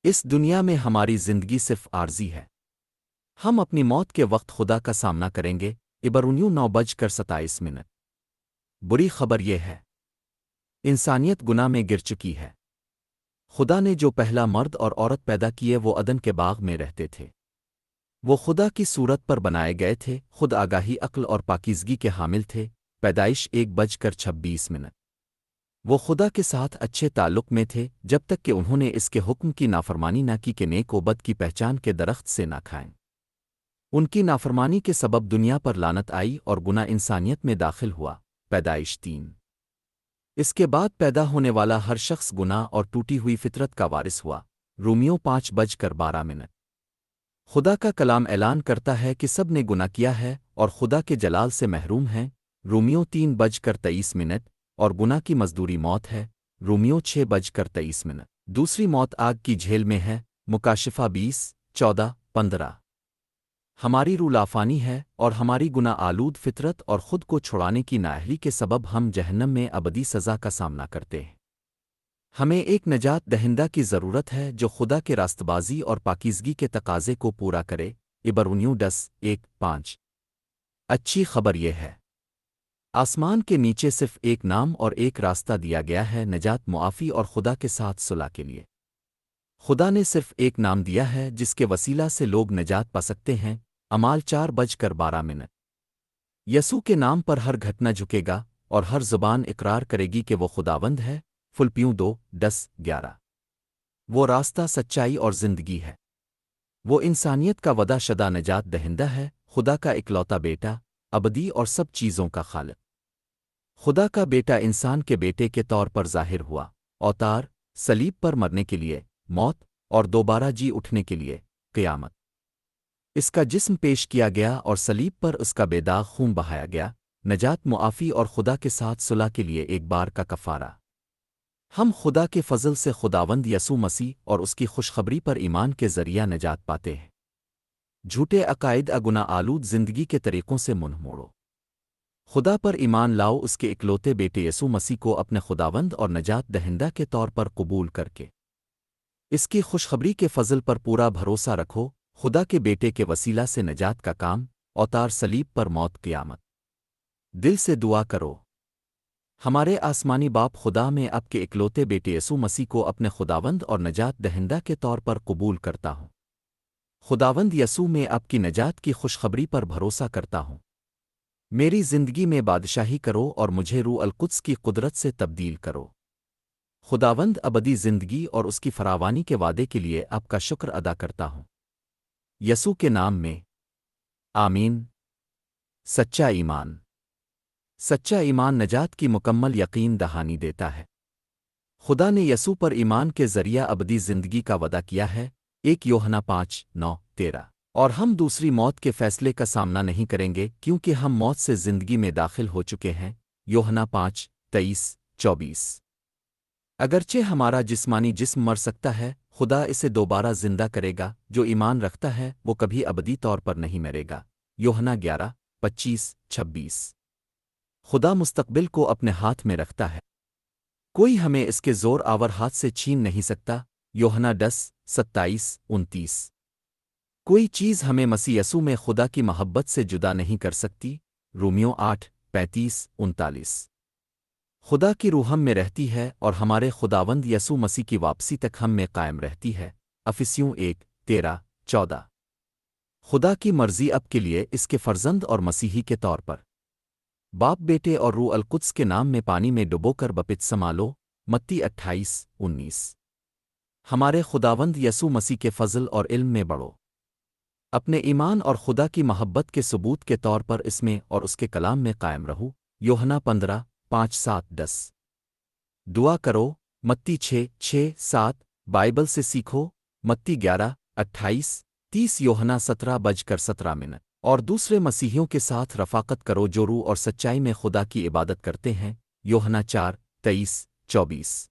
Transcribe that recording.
اس دنیا میں ہماری زندگی صرف عارضی ہے۔ ہم اپنی موت کے وقت خدا کا سامنا کریں گے۔ ابرونیو 9:27۔ بری خبر یہ ہے، انسانیت گناہ میں گر چکی ہے۔ خدا نے جو پہلا مرد اور عورت پیدا کیے وہ عدن کے باغ میں رہتے تھے۔ وہ خدا کی صورت پر بنائے گئے تھے، خود آگاہی، عقل اور پاکیزگی کے حامل تھے۔ پیدائش 1:26۔ وہ خدا کے ساتھ اچھے تعلق میں تھے جب تک کہ انہوں نے اس کے حکم کی نافرمانی نہ کی کہ نیک و بد کی پہچان کے درخت سے نہ کھائیں۔ ان کی نافرمانی کے سبب دنیا پر لعنت آئی اور گناہ انسانیت میں داخل ہوا۔ پیدائش 3۔ اس کے بعد پیدا ہونے والا ہر شخص گناہ اور ٹوٹی ہوئی فطرت کا وارث ہوا۔ رومیو 5:12۔ خدا کا کلام اعلان کرتا ہے کہ سب نے گناہ کیا ہے اور خدا کے جلال سے محروم ہیں۔ رومیو 3:23۔ اور گناہ کی مزدوری موت ہے۔ رومیو 6:23۔ دوسری موت آگ کی جھیل میں ہے۔ مکاشفہ 20:14-15۔ ہماری روح لافانی ہے اور ہماری گناہ آلود فطرت اور خود کو چھڑانے کی نااہلی کے سبب ہم جہنم میں ابدی سزا کا سامنا کرتے ہیں۔ ہمیں ایک نجات دہندہ کی ضرورت ہے جو خدا کے راست بازی اور پاکیزگی کے تقاضے کو پورا کرے۔ ابرونیو 10:1-5۔ اچھی خبر یہ ہے، آسمان کے نیچے صرف ایک نام اور ایک راستہ دیا گیا ہے نجات، معافی اور خدا کے ساتھ صلح کے لیے۔ خدا نے صرف ایک نام دیا ہے جس کے وسیلہ سے لوگ نجات پا سکتے ہیں۔ اعمال 4:12۔ یسوع کے نام پر ہر گھٹنا جھکے گا اور ہر زبان اقرار کرے گی کہ وہ خداوند ہے۔ فلپیوں 2:10-11۔ وہ راستہ، سچائی اور زندگی ہے۔ وہ انسانیت کا وعدہ شدہ نجات دہندہ ہے، خدا کا اکلوتا بیٹا، ابدی اور سب چیزوں کا خالق۔ خدا کا بیٹا انسان کے بیٹے کے طور پر ظاہر ہوا، اوتار، صلیب پر مرنے کے لیے، موت اور دوبارہ جی اٹھنے کے لیے، قیامت۔ اس کا جسم پیش کیا گیا اور صلیب پر اس کا بے داغ خون بہایا گیا، نجات، معافی اور خدا کے ساتھ صلح کے لیے ایک بار کا کفارہ۔ ہم خدا کے فضل سے خداوند یسوع مسیح اور اس کی خوشخبری پر ایمان کے ذریعہ نجات پاتے ہیں۔ جھوٹے عقائد، گناہ آلود زندگی کے طریقوں سے منہ موڑو۔ خدا پر ایمان لاؤ، اس کے اکلوتے بیٹے یسوع مسیح کو اپنے خداوند اور نجات دہندہ کے طور پر قبول کر کے اس کی خوشخبری کے فضل پر پورا بھروسہ رکھو۔ خدا کے بیٹے کے وسیلہ سے نجات کا کام، اوتار، صلیب پر موت، قیامت۔ دل سے دعا کرو۔ ہمارے آسمانی باپ، خدا، میں آپ کے اکلوتے بیٹے یسوع مسیح کو اپنے خداوند اور نجات دہندہ کے طور پر قبول کرتا ہوں۔ خداوند یسوع، میں آپ کی نجات کی خوشخبری پر بھروسہ کرتا ہوں۔ میری زندگی میں بادشاہی کرو اور مجھے روح القدس کی قدرت سے تبدیل کرو۔ خداوند، ابدی زندگی اور اس کی فراوانی کے وعدے کے لیے آپ کا شکر ادا کرتا ہوں۔ یسوع کے نام میں، آمین۔ سچا ایمان۔ سچا ایمان نجات کی مکمل یقین دہانی دیتا ہے۔ خدا نے یسوع پر ایمان کے ذریعہ ابدی زندگی کا وعدہ کیا ہے۔ 1 یوحنا 5:9-13۔ اور ہم دوسری موت کے فیصلے کا سامنا نہیں کریں گے کیونکہ ہم موت سے زندگی میں داخل ہو چکے ہیں۔ یوحنا 5:23-24۔ اگرچہ ہمارا جسمانی جسم مر سکتا ہے، خدا اسے دوبارہ زندہ کرے گا۔ جو ایمان رکھتا ہے وہ کبھی ابدی طور پر نہیں مرے گا۔ یوحنا 11:25-26۔ خدا مستقبل کو اپنے ہاتھ میں رکھتا ہے، کوئی ہمیں اس کے زور آور ہاتھ سے چھین نہیں سکتا۔ یوحنا 10:27-29۔ کوئی چیز ہمیں مسیح یسوع میں خدا کی محبت سے جدا نہیں کر سکتی۔ رومیو 8:35-39۔ خدا کی روح ہم میں رہتی ہے اور ہمارے خداوند یسوع مسیح کی واپسی تک ہم میں قائم رہتی ہے۔ افسیوں 1:13-14۔ خدا کی مرضی اب کے لیے اس کے فرزند اور مسیحی کے طور پر باپ، بیٹے اور روح القدس کے نام میں پانی میں ڈبو کر بپتسمہ لو۔ متی 28:19۔ ہمارے خداوند یسوع مسیح کے فضل اور علم میں بڑھو۔ اپنے ایمان اور خدا کی محبت کے ثبوت کے طور پر اس میں اور اس کے کلام میں قائم رہو۔ یوحنا 15:5-7-10۔ دعا کرو۔ متی 6:6-7۔ بائبل سے سیکھو۔ متی 11:28-30۔ یوحنا 17:17۔ اور دوسرے مسیحیوں کے ساتھ رفاقت کرو جو روح اور سچائی میں خدا کی عبادت کرتے ہیں۔ یوحنا 4:23-24۔